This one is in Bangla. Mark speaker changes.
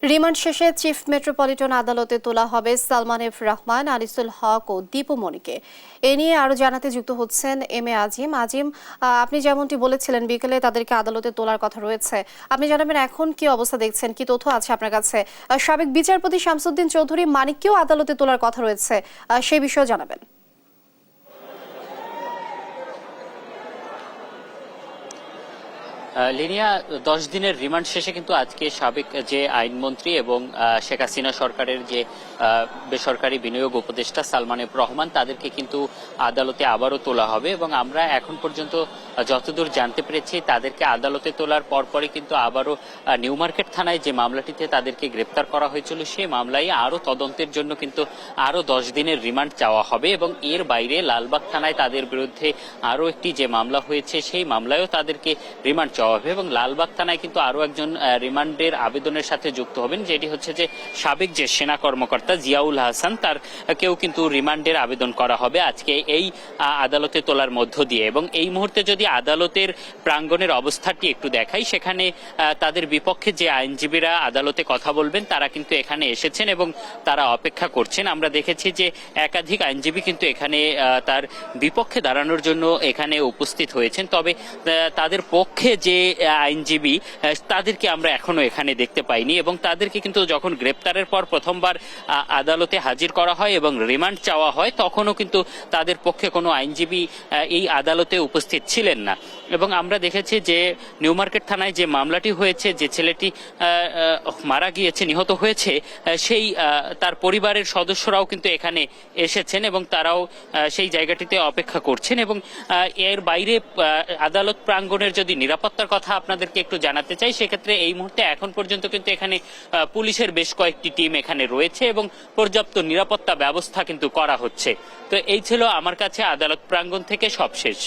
Speaker 1: রিমান্ড শেষে চিফ মেট্রোপলিটন আদালতে তোলা হবে সালমান এফ রহমান, আনিসুল হক ও দীপু মনিকে। এ নিয়ে আরো জানাতে যুক্ত হচ্ছেন এম এ আজিম। আপনি যেমনটি বলেছিলেন বিকেলে তাদেরকে আদালতে তোলার কথা রয়েছে। আপনি জানাবেন এখন কি অবস্থা দেখছেন, কি তথ্য আছে আপনার কাছে? সাবেক বিচারপতি শামসুদ্দিন চৌধুরী মানিককেও আদালতে তোলার কথা রয়েছে, সেই বিষয়ে জানাবেন।
Speaker 2: লিনিয়া 10 দিনের রিমান্ড শেষে কিন্তু আজকে সাবেক যে আইনমন্ত্রী এবং শেখ হাসিনা সরকারের যে বেসরকারি বিনিয়োগ উপদেষ্টা সালমান এফ রহমান তাদেরকে কিন্তু আদালতে আবারও তোলা হবে এবং আমরা এখন পর্যন্ত যতদূর জানতে পেরেছি তাদেরকে আদালতে তোলার পরপরই কিন্তু আবারও নিউ মার্কেট থানায় যে মামলাটিতে তাদেরকে গ্রেপ্তার করা হয়েছিল সেই মামলায় আরও তদন্তের জন্য কিন্তু আরও 10 দিনের রিমান্ড চাওয়া হবে এবং এর বাইরে লালবাগ থানায় তাদের বিরুদ্ধে আরও একটি যে মামলা হয়েছে সেই মামলায়ও তাদেরকে রিমান্ড চাওয়া হবে এবং লালবাগ থানায় কিন্তু আরো একজন রিমান্ডের আবেদনের সাথে যুক্ত হবেন, যেটি হচ্ছে যে সাবেক যে সেনা কর্মকর্তা জিয়াউল হাসান, তার কেউ কিন্তু রিমান্ডের আবেদন করা হবে আজকে এই আদালতে তোলার মধ্য দিয়ে। এবং এই মুহূর্তে যদি আদালতের প্রাঙ্গণের অবস্থাটি একটু দেখাই, সেখানে তাদের বিপক্ষে যে আইনজীবীরা আদালতে কথা বলবেন তারা কিন্তু এখানে এসেছেন এবং তারা অপেক্ষা করছেন। আমরা দেখেছি যে একাধিক আইনজীবী কিন্তু এখানে তার বিপক্ষে দাঁড়ানোর জন্য এখানে উপস্থিত হয়েছেন, তবে তাদের পক্ষে যে আইনজীবী তাদেরকে আমরা এখনো এখানে দেখতে পাইনি এবং তাদেরকে কিন্তু যখন গ্রেপ্তারের পর প্রথমবার আদালতে হাজির করা হয় এবং রিমান্ড চাওয়া হয় তখনও কিন্তু তাদের পক্ষে কোনো আইনজীবী এই আদালতে উপস্থিত ছিলেন না। এবং আমরা দেখেছি যে নিউ মার্কেট থানায় যে মামলাটি হয়েছে, যে ছেলেটি মারা গিয়েছে, নিহত হয়েছে, সেই তার পরিবারের সদস্যরাও কিন্তু এখানে এসেছেন এবং তারাও সেই জায়গাটিতে অপেক্ষা করছেন। এবং এর বাইরে আদালত প্রাঙ্গণের যদি নিরাপত্তার কথা আপনাদেরকে একটু জানাতে চাই, সেক্ষেত্রে এই মুহূর্তে এখন পর্যন্ত কিন্তু এখানে পুলিশের বেশ কয়েকটি টিম এখানে রয়েছে এবং পর্যাপ্ত নিরাপত্তা ব্যবস্থা কিন্তু করা হচ্ছে। তো এই ছিল আমার কাছে আদালত প্রাঙ্গণ থেকে সবশেষ।